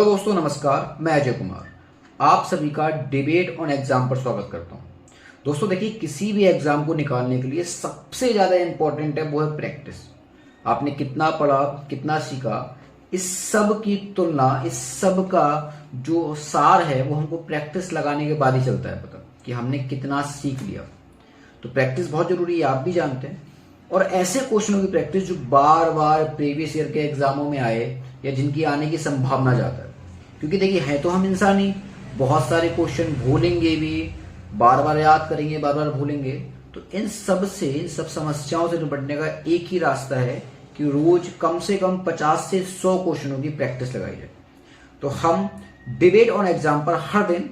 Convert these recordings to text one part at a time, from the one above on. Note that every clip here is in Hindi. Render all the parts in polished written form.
दोस्तों नमस्कार, मैं अजय कुमार आप सभी का डिबेट ऑन एग्जाम पर स्वागत करता हूं। दोस्तों देखिए, किसी भी एग्जाम को निकालने के लिए सबसे ज़्यादा इंपॉर्टेंट है वो है प्रैक्टिस। आपने कितना पढ़ा, कितना सीखा, इस सब की तुलना, इस सब का जो सार है वो हमको प्रैक्टिस लगाने के बाद ही चलता है पता कि हमने कितना सीख लिया। तो प्रैक्टिस बहुत जरूरी है, आप भी जानते हैं। और ऐसे क्वेश्चनों की प्रैक्टिस जो बार बार प्रीवियस ईयर के एग्जामों में आए या जिनकी आने की संभावना ज्यादा है, क्योंकि देखिए हैं तो हम इंसान ही, बहुत सारे क्वेश्चन भूलेंगे भी, बार बार याद करेंगे, बार बार भूलेंगे। तो इन सब समस्याओं से निपटने का एक ही रास्ता है कि रोज कम से कम 50 से 100 क्वेश्चनों की प्रैक्टिस लगाई जाए। तो हम डिबेट ऑन एग्जाम पर हर दिन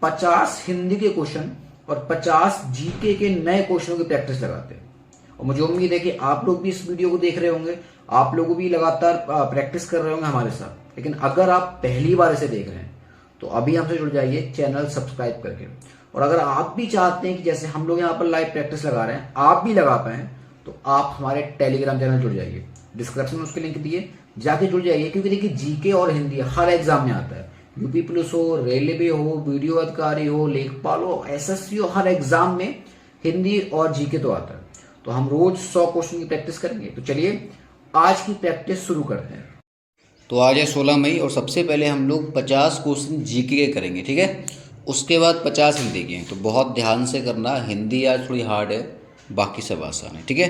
50 हिंदी के क्वेश्चन और 50 जीके के नए क्वेश्चनों की प्रैक्टिस लगाते हैं। और मुझे उम्मीद है कि आप लोग भी इस वीडियो को देख रहे होंगे, आप लोग भी लगातार प्रैक्टिस कर रहे होंगे हमारे साथ। लेकिन अगर आप पहली बार इसे देख रहे हैं तो अभी हमसे जुड़ जाइए चैनल सब्सक्राइब करके। और अगर आप भी चाहते हैं कि जैसे हम लोग यहाँ पर लाइव प्रैक्टिस लगा रहे हैं आप भी लगा पाए, तो आप हमारे टेलीग्राम चैनल जुड़ जाइए, डिस्क्रिप्शन में उसके लिंक दिए, जाके जुड़ जाइए। क्योंकि देखिए जीके और हिंदी हर एग्जाम में आता है, यूपी पुलिस हो, रेलवे हो, वीडियो अधिकारी हो, लेखपाल हो, एसएससी हो, हर एग्जाम में हिंदी और जीके तो आता है। तो हम रोज 100 क्वेश्चन की प्रैक्टिस करेंगे। तो चलिए आज की प्रैक्टिस शुरू करते हैं। तो आज है 16 मई और सबसे पहले हम लोग 50 क्वेश्चन जीके के करेंगे, ठीक है। उसके बाद 50 हिंदी के। तो बहुत ध्यान से करना, हिंदी आज थोड़ी हार्ड है, बाकी सब आसान है, ठीक है।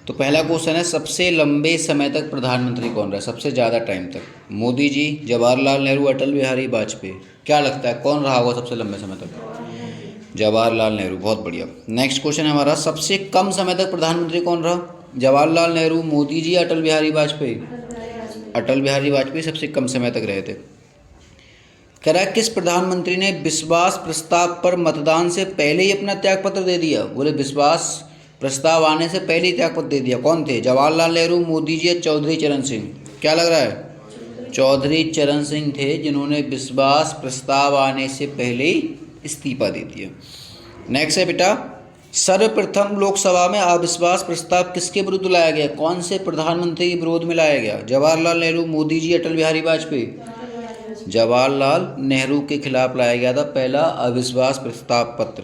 तो पहला क्वेश्चन है, सबसे लंबे समय तक प्रधानमंत्री कौन रहा, सबसे ज़्यादा टाइम तक? मोदी जी, जवाहरलाल नेहरू, अटल बिहारी वाजपेयी। क्या लगता है कौन रहा होगा सबसे लंबे समय तक? जवाहरलाल नेहरू, बहुत बढ़िया। नेक्स्ट क्वेश्चन है हमारा, सबसे कम समय तक प्रधानमंत्री कौन रहा? जवाहरलाल नेहरू, मोदी जी, अटल बिहारी वाजपेयी? अटल बिहारी वाजपेयी सबसे कम समय तक रहे थे। कह रहा है किस प्रधानमंत्री ने विश्वास प्रस्ताव पर मतदान से पहले ही अपना त्यागपत्र दे दिया? बोले विश्वास प्रस्ताव आने से पहले ही त्यागपत्र दे दिया। कौन थे? जवाहरलाल नेहरू, मोदी जी या चौधरी चरण सिंह? क्या लग रहा है? चौधरी चरण सिंह थे जिन्होंने विश्वास प्रस्ताव आने से पहले ही इस्तीफा दे दिया। नेक्स्ट है बेटा, सर्वप्रथम लोकसभा में अविश्वास प्रस्ताव किसके विरुद्ध लाया गया? कौन से प्रधानमंत्री के विरोध में लाया गया? जवाहरलाल नेहरू, मोदी जी, अटल बिहारी वाजपेयी? जवाहरलाल नेहरू के खिलाफ लाया गया था पहला अविश्वास प्रस्ताव पत्र।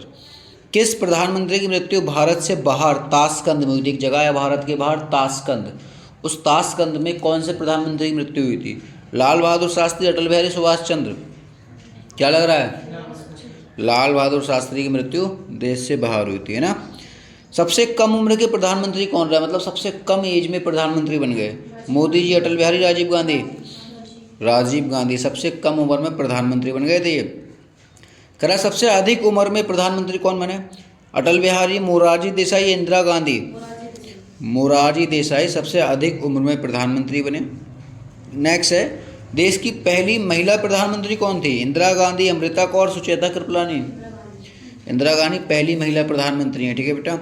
किस प्रधानमंत्री की मृत्यु भारत से बाहर ताशकंद में हुई थी? एक जगह है भारत के बाहर ताशकंद, उस ताशकंद में कौन से प्रधानमंत्री की मृत्यु हुई थी? लाल बहादुर शास्त्री, अटल बिहारी, सुभाष चंद्र? क्या लग रहा है? लाल बहादुर शास्त्री की मृत्यु देश से बाहर हुई थी, है ना। सबसे कम उम्र के प्रधानमंत्री कौन रहा, मतलब सबसे कम एज में प्रधानमंत्री बन गए? मोदी जी, अटल बिहारी, राजीव गांधी? राजीव गांधी सबसे कम उम्र में प्रधानमंत्री बन गए थे ये। कह रहा सबसे अधिक उम्र में प्रधानमंत्री कौन बने? अटल बिहारी, मोरारजी देसाई, इंदिरा गांधी? मोरारजी देसाई सबसे अधिक उम्र में प्रधानमंत्री बने। नेक्स्ट है, देश की पहली महिला प्रधानमंत्री कौन थी? इंदिरा गांधी, अमृता कौर, सुचेता कृपलानी? इंदिरा गांधी पहली महिला प्रधानमंत्री हैं, ठीक है बेटा।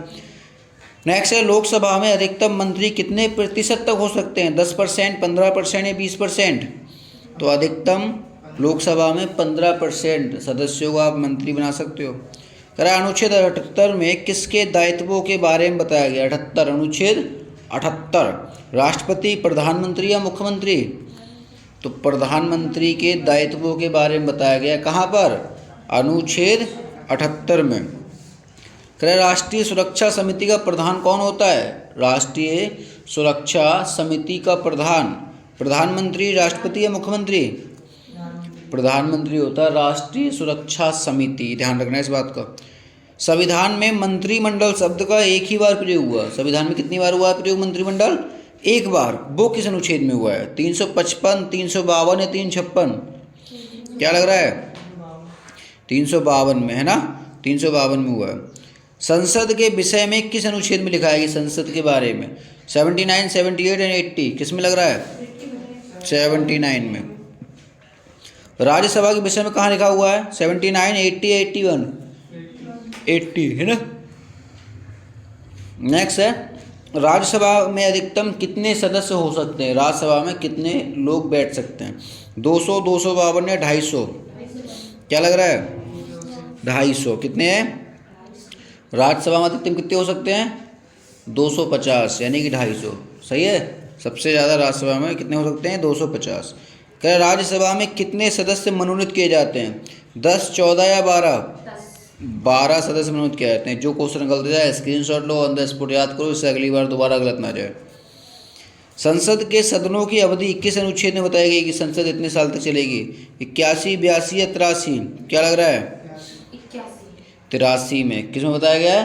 नेक्स्ट है, लोकसभा में अधिकतम मंत्री कितने प्रतिशत तक हो सकते हैं? 10%, 15% या 20%? तो अधिकतम लोकसभा में 15% सदस्यों को आप मंत्री बना सकते हो। कह रहा अनुच्छेद 78 में किसके दायित्वों के बारे में बताया गया? 78, अनुच्छेद 78, राष्ट्रपति, प्रधानमंत्री या मुख्यमंत्री? तो प्रधानमंत्री के दायित्वों के बारे में बताया गया। कहाँ पर? अनुच्छेद 78 में। कह राष्ट्रीय सुरक्षा समिति का प्रधान कौन होता है? राष्ट्रीय सुरक्षा समिति का प्रधान प्रधानमंत्री, राष्ट्रपति या मुख्यमंत्री? प्रधानमंत्री होता है राष्ट्रीय सुरक्षा समिति, ध्यान रखना इस बात का। संविधान में मंत्रिमंडल शब्द का एक ही बार प्रयोग हुआ। संविधान में कितनी बार हुआ प्रयोग मंत्रिमंडल? एक बार। वो किस अनुच्छेद में हुआ है? 355, 352 या 356? क्या लग रहा है? 352 में, है ना। 352 में हुआ है। संसद के विषय में किस अनुच्छेद में लिखा है कि संसद के बारे में? 79, 78 या 80? किस में लग रहा है? 79 में। राज्यसभा के विषय में कहाँ लिखा हुआ है? 79, 80 या 81? 80, है ना। नेक्स्ट है, राज्यसभा में अधिकतम कितने सदस्य हो सकते हैं? राज्यसभा में कितने लोग बैठ सकते हैं? 200, 252 या 250? क्या लग रहा है? 250। कितने हैं? राज्यसभा में अधिकतम कितने हो सकते हैं? 250, यानी कि 250। सही है। सबसे ज़्यादा राज्यसभा में कितने हो सकते हैं? 250। कह रहे राज्यसभा में कितने सदस्य मनोनीत किए जाते हैं? 10, 14 या 12? 12 सदस्य मनोनीत किए जाते हैं। जो क्वेश्चन गलत जाए screenshot low, on the spot याद करो, इससे अगली बार दोबारा गलत ना जाए। संसद के सदनों की अवधि 21 अनुच्छेद में बताई गई कि संसद इतने साल तक चलेगी। 81, 82 या 83? क्या लग रहा है? 83 में। किस में बताया गया है?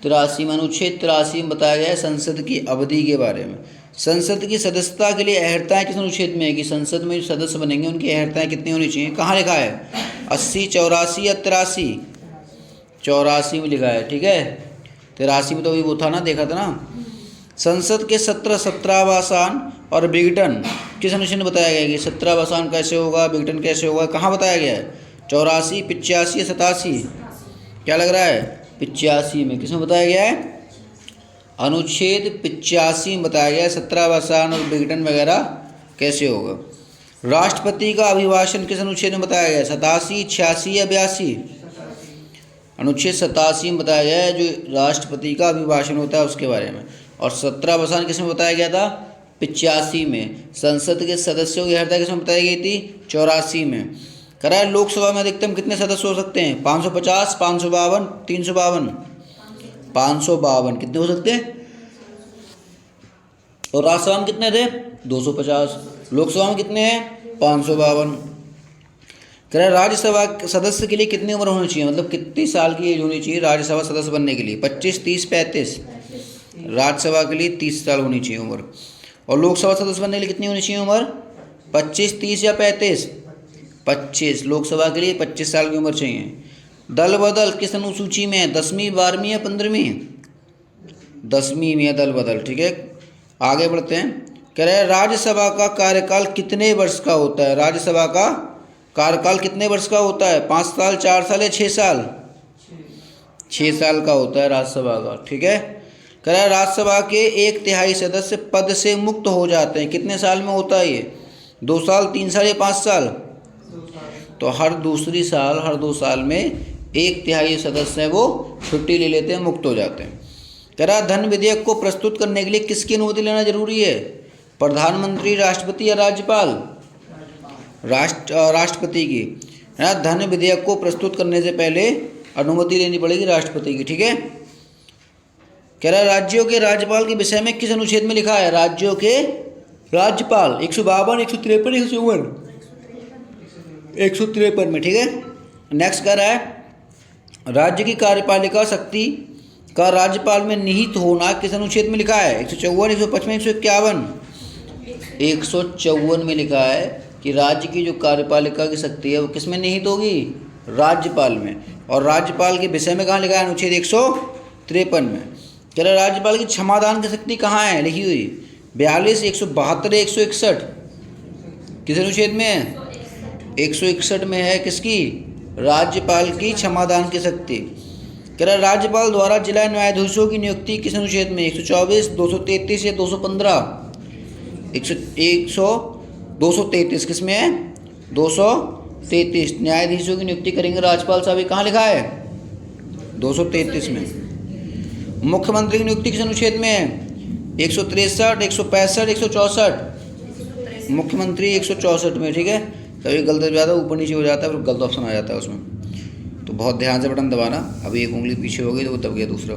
83 में। अनुच्छेद 83 में बताया गया है संसद की अवधि के बारे में। संसद की सदस्यता के लिए अहर्ताएँ किस अनुच्छेद में है कि संसद में जो सदस्य बनेंगे उनकी अहर्ताएँ कितनी होनी चाहिए? कहाँ लिखा है? 80, 84 या 83? 84 में लिखा है, ठीक है। 83 में तो अभी वो था ना, देखा था ना। संसद के 17वासान और विघटन किस अनुच्छेद में बताया गया है कि 17वासान कैसे होगा, विघटन कैसे होगा? कहाँ बताया गया है? 84, 85 या 87? क्या लग रहा है? 85 में। किस में बताया गया है? अनुच्छेद 85 में बताया गया है 17वासान और विघटन वगैरह कैसे होगा। राष्ट्रपति का अभिभाषण किस अनुच्छेद में बताया गया है? 87, 86 या 82? अनुच्छेद 87 में बताया गया है जो राष्ट्रपति का अभिभाषण होता है उसके बारे में। और 17वासान किस में बताया गया था? 85 में। संसद के सदस्यों की अहर्ता किस में बताई गई थी? 84 में। कह रहा है लोकसभा में अधिकतम कितने सदस्य हो सकते हैं? 550, 552, 352? 552 कितने हो सकते हैं? और राज्यसभा में कितने थे? 250। लोकसभा में कितने हैं? 552। कह रहा है राज्यसभा सदस्य के लिए कितनी उम्र होनी चाहिए, मतलब कितनी साल की एज होनी चाहिए राज्यसभा सदस्य बनने के लिए? 25, 30, 35? राज्यसभा के लिए 30 साल होनी चाहिए उम्र। और लोकसभा सदस्य बनने के लिए कितनी होनी चाहिए उम्र? 25, 30 या 35? 25। लोकसभा के लिए 25 साल की उम्र चाहिए। दल बदल किस अनुसूची में है? 10वीं, 12वीं या 15वीं? 10वीं में है दल बदल, ठीक है। आगे बढ़ते हैं। कह रहे हैं राज्यसभा का कार्यकाल कितने वर्ष का होता है? राज्यसभा का कार्यकाल कितने वर्ष का होता है? 5 साल, 4 साल या 6 साल? 6 साल का होता है राज्यसभा का, ठीक है। कह रहा है राज्यसभा के 1/3 सदस्य पद से मुक्त हो जाते हैं। कितने साल में होता है ये? 2 साल, 3 साल या 5 साल? तो हर 2 साल में 1/3 सदस्य हैं वो छुट्टी ले लेते हैं, मुक्त हो जाते हैं। कह रहा धन विधेयक को प्रस्तुत करने के लिए किसकी अनुमति लेना जरूरी है? प्रधानमंत्री, राष्ट्रपति या राज्यपाल? राष्ट्रपति की। है ना, धन विधेयक को प्रस्तुत करने से पहले अनुमति लेनी पड़ेगी राष्ट्रपति की, ठीक है। कह रहा है राज्यों के राज्यपाल के विषय में किस अनुच्छेद में लिखा है? राज्यों के राज्यपाल 152, 153, 154? 153 में, ठीक है। नेक्स्ट कह रहा है राज्य की कार्यपालिका शक्ति का राज्यपाल में निहित होना किस अनुच्छेद में लिखा है? 154, 155, 151? 154 में लिखा है कि राज्य की जो कार्यपालिका की शक्ति है वो किस में निहित होगी? राज्यपाल में। और राज्यपाल के विषय में कहाँ लिखा है? अनुच्छेद 153 में। कह रहा राज्यपाल की क्षमादान की शक्ति कहाँ है लिखी हुई? 42, 172, 161? किस अनुच्छेद में है? 161 में है। किसकी? राज्यपाल की क्षमादान की शक्ति। कह रहा राज्यपाल द्वारा जिला न्यायाधीशों की नियुक्ति किस अनुच्छेद में? 124, 233 या 215? 233 किस में है? 233। न्यायाधीशों की नियुक्ति करेंगे राज्यपाल साहब, कहाँ लिखा है? 233 में। मुख्यमंत्री की नियुक्ति किस अनुच्छेद में है? 163, 165, 164? मुख्यमंत्री 164 में, ठीक है। कभी गलत हो जाता है, ऊपर नीचे हो जाता है, फिर गलत ऑप्शन आ जाता है उसमें, तो बहुत ध्यान से बटन दबाना। अभी एक उंगली पीछे हो गई तो वो दब गया दूसरा।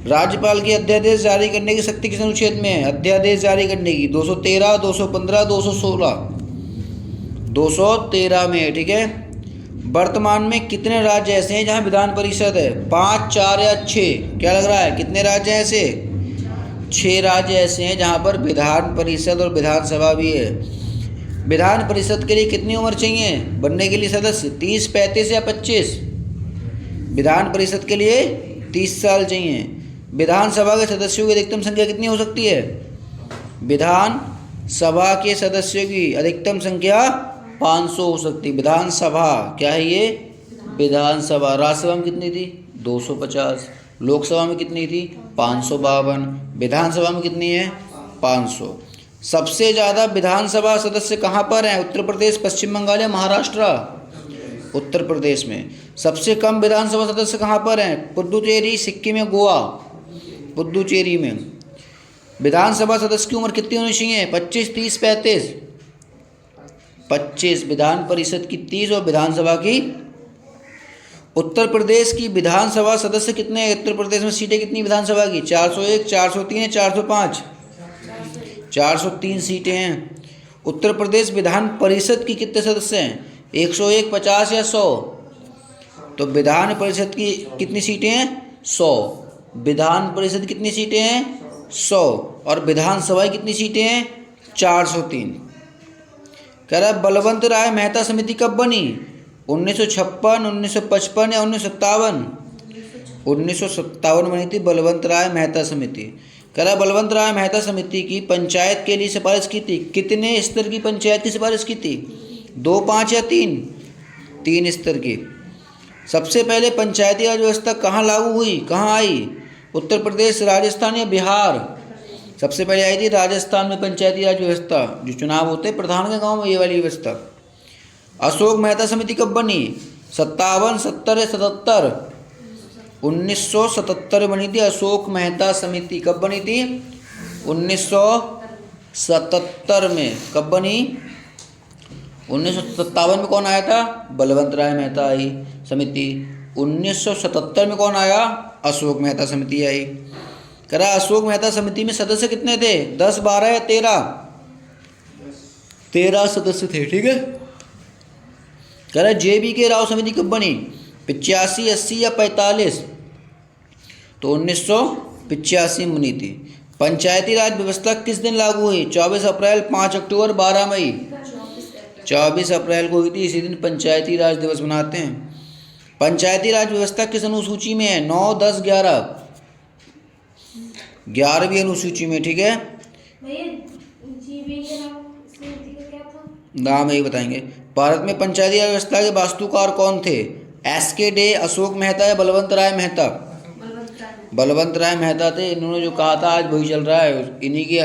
राज्यपाल की अध्यादेश जारी करने की शक्ति किस अनुच्छेद में है? अध्यादेश जारी करने की 213, 215, 216? 213 में है, ठीक है। वर्तमान में कितने राज्य ऐसे हैं जहां विधान परिषद है? 5, 4 या 6? क्या लग रहा है? कितने राज्य हैं ऐसे? 6 राज्य ऐसे हैं जहां पर विधान परिषद और विधानसभा भी है। विधान परिषद के लिए कितनी उम्र चाहिए बनने के लिए सदस्य? 30, 35 या 25? विधान परिषद के लिए 30 साल चाहिए। विधानसभा के सदस्यों की अधिकतम संख्या कितनी हो सकती है? विधान सभा के सदस्यों की अधिकतम संख्या 500 हो सकती है। विधानसभा क्या है ये? विधानसभा। राज्यसभा में कितनी थी? 250। लोकसभा में कितनी थी? 552। विधानसभा में कितनी है? 500। सबसे ज़्यादा विधानसभा सदस्य कहाँ पर हैं? उत्तर प्रदेश, पश्चिम बंगाल या महाराष्ट्र? उत्तर प्रदेश में। सबसे कम विधानसभा सदस्य कहाँ पर हैं? पुडुचेरी, सिक्किम या गोवा? पुडुचेरी में। विधानसभा सदस्य की उम्र कितनी होनी चाहिए? 25, 30, 35? 25, विधान परिषद की 30 और विधानसभा की। उत्तर प्रदेश की विधानसभा सदस्य कितने हैं? उत्तर प्रदेश में सीटें कितनी विधानसभा की? 401, 403 या 405? 403 सीटें हैं। उत्तर प्रदेश विधान परिषद की कितने सदस्य हैं? 101, 50 या 100? तो विधान परिषद की कितनी सीटें हैं? 100। विधान परिषद कितनी सीटें हैं? 100। और विधानसभा कितनी सीटें हैं? 403। कह रहा है बलवंत राय मेहता समिति कब बनी? 1956, 1955 या 1957? 1957 बनी थी बलवंत राय मेहता समिति। कह रहा है बलवंत राय मेहता समिति की पंचायत के लिए सिफारिश की थी। कितने स्तर की पंचायत की सिफारिश की थी? 2, 5 या 3? 3 स्तर की। सबसे पहले पंचायती राज व्यवस्था कहाँ लागू हुई, कहाँ आई? उत्तर प्रदेश, राजस्थान या बिहार? सबसे पहले आई थी राजस्थान में पंचायती राज व्यवस्था। जो चुनाव होते हैं प्रधान के गांव में, ये वाली व्यवस्था। अशोक मेहता समिति कब बनी? 57, 70 या 77? 1977 बनी थी अशोक मेहता समिति। कब बनी थी? 1977 में। कब बनी? 1957 में कौन आया था? बलवंत राय मेहता आई समिति। 1977 में कौन आया? अशोक मेहता समिति आई। कह रहा अशोक मेहता समिति में सदस्य कितने थे? 10, 12 या 13? 13 सदस्य थे। ठीक है। कह रहा JBK राव समिति कब बनी? 85, 80 या 45? तो 1985 में बनी थी। पंचायती राज व्यवस्था किस दिन लागू हुई? 24 अप्रैल, 5 अक्टूबर, 12 मई? 24 अप्रैल को हुई थी। इसी दिन पंचायती राज दिवस मनाते हैं। पंचायती राज व्यवस्था किस अनुसूची में है? 9, 10, 11? 11वीं अनुसूची में। ठीक है। नाम यही बताएंगे। भारत में पंचायती राज व्यवस्था के वास्तुकार कौन थे? SK डे, अशोक मेहता या बलवंत राय मेहता? बलवंत राय मेहता थे। इन्होंने जो कहा था आज वही चल रहा है। इन्हीं की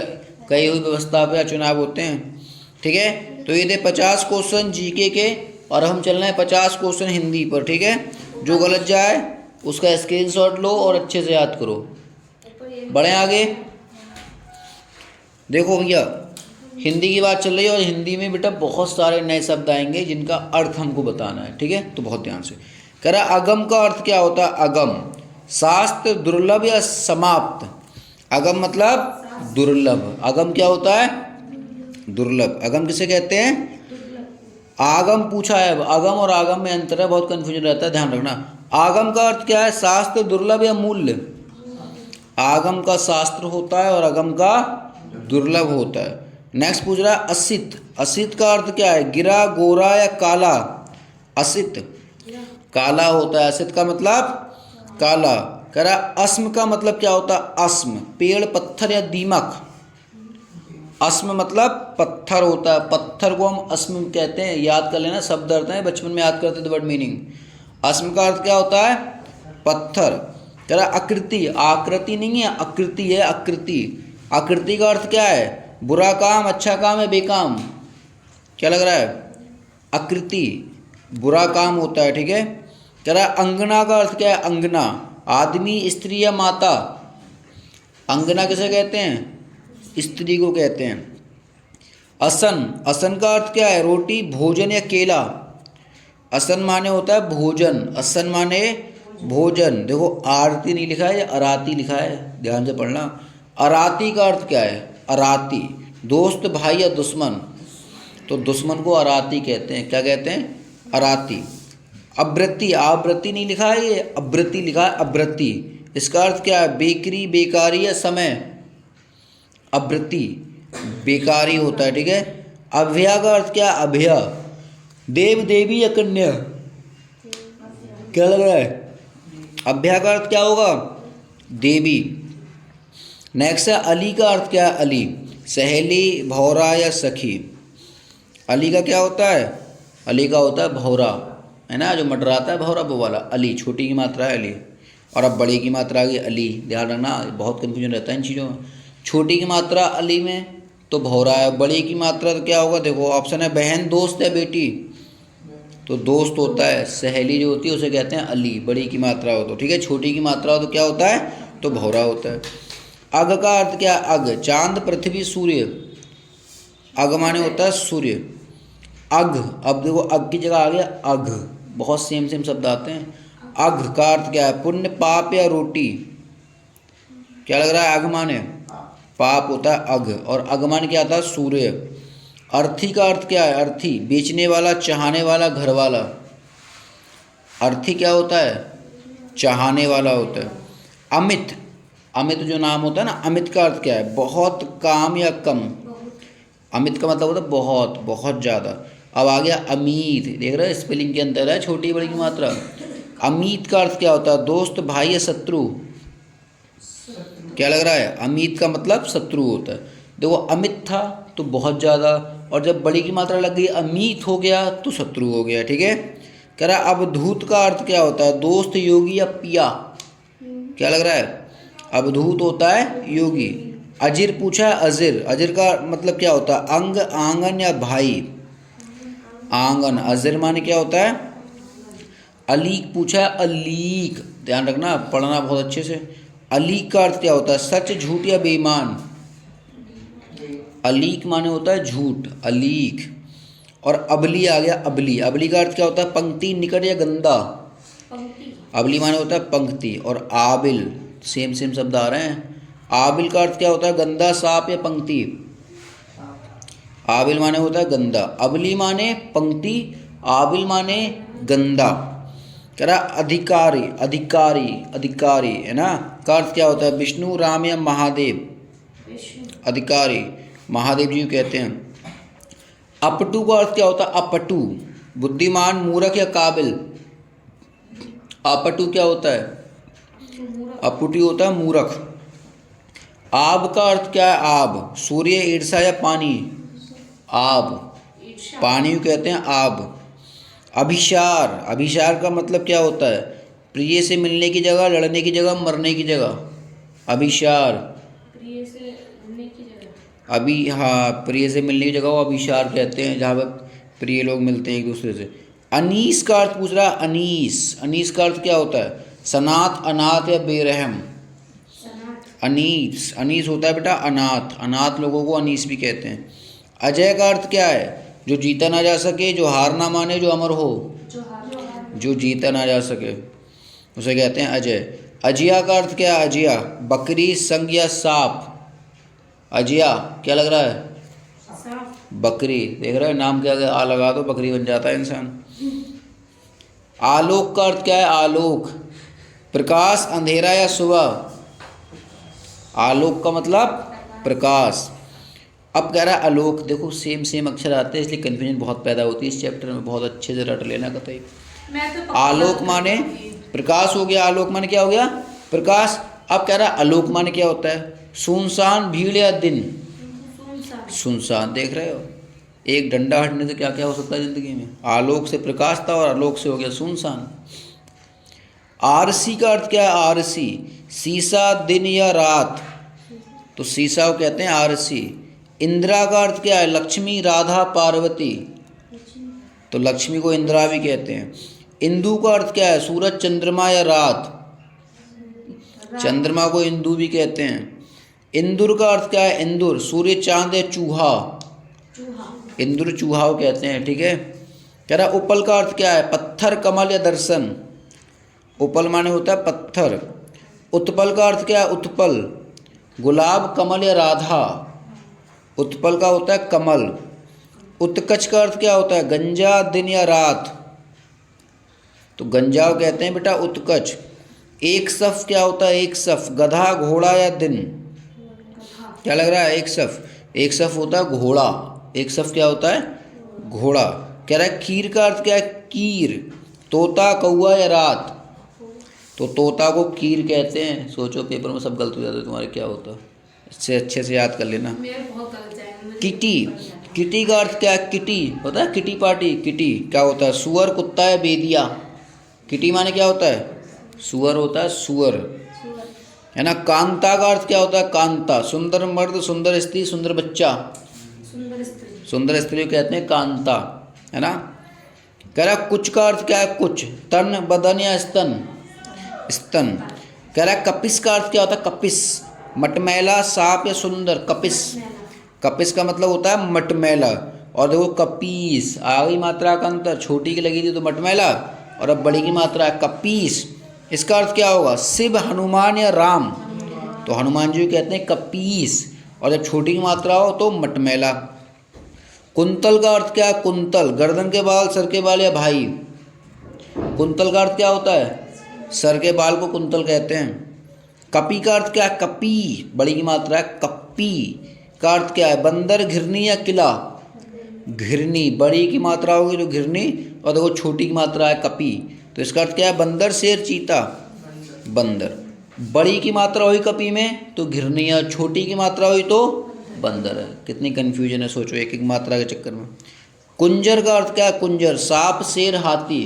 कही हुई व्यवस्था पे चुनाव होते हैं। ठीक है। तो ये थे 50 क्वेश्चन GK के, और हम चल रहे हैं 50 क्वेश्चन हिंदी पर। ठीक है। जो गलत जाए उसका स्क्रीनशॉट लो और अच्छे से याद करो। बढ़े आगे। देखो भैया, हिंदी की बात चल रही है और हिंदी में बेटा बहुत सारे नए शब्द आएंगे जिनका अर्थ हमको बताना है। ठीक है। तो बहुत ध्यान से। कह रहा अगम का अर्थ क्या होता है? अगम शास्त्र दुर्लभ या समाप्त? अगम मतलब दुर्लभ। अगम क्या होता है? दुर्लभ। अगम किसे कहते हैं? आगम पूछा है। अगम और आगम में अंतर है, बहुत कंफ्यूजन रहता है, ध्यान रखना। आगम का अर्थ क्या है? शास्त्र दुर्लभ या मूल्य? आगम का शास्त्र होता है और अगम का दुर्लभ होता है। नेक्स्ट पूछ रहा है असित। असित का अर्थ क्या है? गिरा, गोरा या काला? असित काला होता है। असित का मतलब काला। कह रहा अस्म का मतलब क्या होता है? अस्म पेड़, पत्थर या दीमक? अस्म मतलब पत्थर होता है। पत्थर को हम अस्म कहते हैं। याद कर लेना, शब्द अर्थ है, बचपन में याद करते थे वर्ड मीनिंग। अस्म का अर्थ क्या होता है? पत्थर। कह रहा आकृति। आकृति नहीं है, आकृति है। आकृति। आकृति का अर्थ क्या है? बुरा काम, अच्छा काम या बेकाम? क्या लग रहा है? आकृति बुरा काम होता है। ठीक है। कह रहा अंगना का अर्थ क्या है? अंगना आदमी, स्त्री या माता? अंगना किसे कहते हैं? स्त्री को कहते हैं। असन। असन का अर्थ क्या है? रोटी, भोजन या केला? असन माने होता है भोजन। असन माने भोजन। देखो आरती नहीं लिखा है, या अराती लिखा है, ध्यान से पढ़ना। अराती का अर्थ क्या है? अराती दोस्त, भाई या दुश्मन? तो दुश्मन को अराती कहते हैं। क्या कहते हैं? अराती। अवृत्ति। आवृत्ति नहीं लिखा है, ये अवृत्ति लिखा है। अवृत्ति इसका अर्थ क्या है? बेकरी, बेकारी या समय? अवृत्ति बेकारी होता है। ठीक है। अभया का अर्थ क्या है? अभया देव, देवी या कन्या? क्या लग रहा है? अभया का अर्थ क्या होगा? देवी। नेक्स्ट है अली का अर्थ क्या है? अली सहेली, भौरा या सखी? अली का क्या होता है? अली का होता है भौरा, है ना, जो मडराता है भौरा, वो वाला अली। छोटी की मात्रा है अली, और अब बड़ी की मात्रा आ गई अली। ध्यान रखना, बहुत कन्फ्यूजन रहता है इन चीज़ों में। छोटी की मात्रा अली में तो भौरा है, बड़ी की मात्रा तो क्या होगा? देखो ऑप्शन है बहन, दोस्त या बेटी? तो दोस्त होता है। सहेली जो होती है उसे कहते हैं अली, बड़ी की मात्रा हो तो। ठीक है। छोटी की मात्रा हो तो क्या होता है? तो भौरा होता है। अग का अर्थ क्या? अग चांद, पृथ्वी, सूर्य? अग माने होता है सूर्य। अघ, अब देखो अघ की जगह आ गया अघ, बहुत सेम सेम शब्द आते हैं। अघ का अर्थ क्या है? पुण्य, पाप या रोटी? क्या लग रहा है? अघ माने पाप होता है अघ, और अघ माने क्या आता है? सूर्य। अर्थी का अर्थ क्या है? अर्थी बेचने वाला, चाहने वाला, घर वाला। अर्थी क्या होता है? चाहने वाला होता है। अमित, अमित जो नाम होता है ना, अमित का अर्थ क्या है? बहुत, काम या कम। अमित का मतलब होता है बहुत, बहुत ज़्यादा। अब आ गया अमीत, देख रहे हो स्पेलिंग के अंदर है छोटी बड़ी की मात्रा। अमीत का अर्थ क्या होता है? दोस्त, भाई या शत्रु? क्या लग रहा है? अमीत का मतलब शत्रु होता है। देखो अमित था तो बहुत ज़्यादा, और जब बड़ी की मात्रा लग गई अमीत हो गया तो शत्रु हो गया। ठीक है। कह रहा अवधूत का अर्थ क्या होता है? दोस्त, योगी या पिया? क्या लग रहा है? अवधूत होता है योगी। अजिर पूछा है, अजिर, अजिर का मतलब क्या होता है? अंग, आंगन या भाई? आंगन। अजिर माने क्या होता है? अलीक पूछा है, अलीक, ध्यान रखना, पढ़ना बहुत अच्छे से। अलीक का अर्थ क्या होता है? सच, झूठ या बेईमान? अलीक माने होता है झूठ, अलीक। और अबली आ गया, अबली, अबली का अर्थ क्या होता है? पंक्ति, निकट या गंदा? अबली माने होता है पंक्ति। और आबिल, सेम सेम शब्द आ रहे हैं। आबिल का अर्थ क्या होता है? गंदा, साफ या पंक्ति? आबिल माने होता है गंदा। अबली माने पंक्ति, आबिल माने गंदा। कह रहा अधिकारी, अधिकारी, अधिकारी है ना, का अर्थ क्या होता है? विष्णु, राम या महादेव? अधिकारी, महादेव जी कहते हैं। अपटू का अर्थ क्या होता है? अपटू, बुद्धिमान, मूर्ख या काबिल? अपटू क्या होता है? अपटू होता है मूर्ख। आब का अर्थ क्या है? आब, सूर्य, ईर्षा या पानी? आब, पानी को कहते हैं आब। अभिशार, अभिशार का मतलब क्या होता है? प्रिय से मिलने की जगह, लड़ने की जगह, मरने की जगह। अभिशार, प्रिय से मिलने की जगह। अभी हाँ, प्रिय से मिलने की जगह वो अभिशार कहते हैं, जहाँ पर प्रिय लोग मिलते हैं एक दूसरे से। अनीस का अर्थ पूछ रहा है, अनीस, अनीस का अर्थ क्या होता है? सनाथ, अनाथ या बेरहम? अनीस, अनीस होता है बेटा अनाथ, अनाथ लोगों को अनीस भी कहते हैं। अजय का अर्थ क्या है? जो जीता ना जा सके, जो हार ना माने, जो अमर हो? जो जीता ना जा सके उसे कहते हैं अजय। अजिया का अर्थ क्या है? अजिया, बकरी, संग या सांप? अजिया क्या लग रहा है? बकरी। देख रहे हो नाम क्या आ लगा दो बकरी बन जाता है इंसान। आलोक का अर्थ क्या है? आलोक, प्रकाश, अंधेरा या सुबह? आलोक का मतलब प्रकाश। अब कह रहा है आलोक, देखो सेम सेम अक्षर आते हैं इसलिए कन्फ्यूजन बहुत पैदा होती है इस चैप्टर में, बहुत अच्छे से रट लेना कतई। आलोक माने प्रकाश हो गया, आलोक माने क्या हो गया? प्रकाश। अब कह रहा है आलोक माने क्या होता है? सुनसान, भीड़ या दिन? सुनसान। देख रहे हो, एक डंडा हटने से क्या क्या हो सकता है जिंदगी में। आलोक से प्रकाश था और आलोक से हो गया सुनसान। आरसी का अर्थ क्या है? आरसी, शीशा, दिन या रात? तो शीशा को कहते हैं आरसी। इंदिरा का अर्थ क्या है? लक्ष्मी, राधा, पार्वती? तो लक्ष्मी को इंदिरा भी कहते हैं। इंदु का अर्थ क्या है? सूरज, चंद्रमा या रात? चंद्रमा को इंदु भी कहते हैं। इंदुर का अर्थ क्या है? इंदुर, सूर्य, चांद या चूहा? इंदुर चूहा को कहते हैं। ठीक है। कह रहा उपल का अर्थ क्या है? पत्थर, कमल या दर्शन? उपल माने होता है पत्थर। उत्पल का अर्थ क्या है? उत्पल, गुलाब, कमल या राधा? उत्पल का होता है कमल। उत्कच का अर्थ क्या होता है? गंजा, दिन या रात? तो गंजा को कहते हैं बेटा उत्कच। एक सफ क्या होता है? एक सफ, गधा, घोड़ा या दिन? क्या लग रहा है? एक सफ, एक सफ होता है घोड़ा, एक सफ क्या होता है? घोड़ा। कह रहा है कीर का अर्थ क्या है? कीर, तोता, कौआ या रात? तो तोता को कीर कहते हैं। सोचो पेपर में सब गलत हो जाता है तुम्हारे, क्या होता है? इससे अच्छे से याद कर लेना। किटी, किटी का अर्थ क्या है? किटी होता है किटी पार्टी, किटी क्या होता है? सुअर, कुत्ता या बेदिया? किटी माने क्या होता है? सुअर होता है, सुअर है ना। कांता का अर्थ क्या होता है? कांता, सुंदर मर्द, सुंदर स्त्री, सुंदर बच्चा? सुंदर स्त्री कहते हैं कांता, है ना। कह रहा कुछ का अर्थ क्या है? कुछ, तन, बदन या स्तन? स्तन। कह रहा कपिस का अर्थ क्या होता है? कपिस, मटमैला, सांप या सुंदर? कपिस, कपिस का मतलब होता है मटमैला। और देखो कपीस, आ गई मात्रा का अंतर, छोटी की लगी थी तो मटमैला और अब बड़ी की मात्रा है कपीस। इसका अर्थ क्या होगा? शिव, हनुमान या राम, तो हनुमान जी को कहते हैं कपीस, और जब छोटी की मात्रा हो तो मटमैला। कुंतल का अर्थ क्या है? कुंतल, गर्दन के बाल, सर के बाल या भाई। कुंतल का अर्थ क्या होता है? सर के बाल को कुंतल कहते हैं। कपी का अर्थ क्या है? कपी, बड़ी की मात्रा है कप्पी का अर्थ क्या है? बंदर, घिरनी या किला। घिरनी, बड़ी की मात्रा होगी तो घिरनी, और देखो छोटी की मात्रा है कपी, तो इसका अर्थ क्या है? बंदर, शेर, चीता। बंदर। बड़ी की मात्रा हुई कपी में तो घिरनी है, छोटी की मात्रा हुई तो बंदर है। कितनी कन्फ्यूजन है सोचो एक एक मात्रा के चक्कर में। कुंजर का अर्थ क्या है? कुंजर, सांप, शेर, हाथी।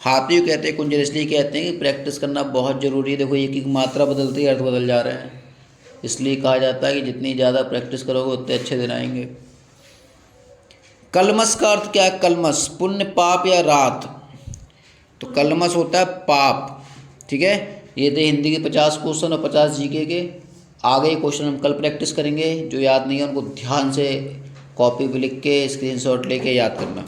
हाथी को कहते हैं कुंजर, इसलिए कहते हैं कि प्रैक्टिस करना बहुत ज़रूरी है। देखो एक एक मात्रा बदलते ही अर्थ बदल जा रहे हैं, इसलिए कहा जाता है कि जितनी ज़्यादा प्रैक्टिस करोगे उतने अच्छे दिन आएंगे। कलमस का अर्थ क्या है? कलमस, पुण्य, पाप या रात। तो कलमस होता है पाप। ठीक है, ये थे हिंदी के 50 क्वेश्चन और 50 जीके के। आगे क्वेश्चन हम कल प्रैक्टिस करेंगे, जो याद नहीं है उनको ध्यान से कॉपी पे लिख के स्क्रीनशॉट लेके याद करना।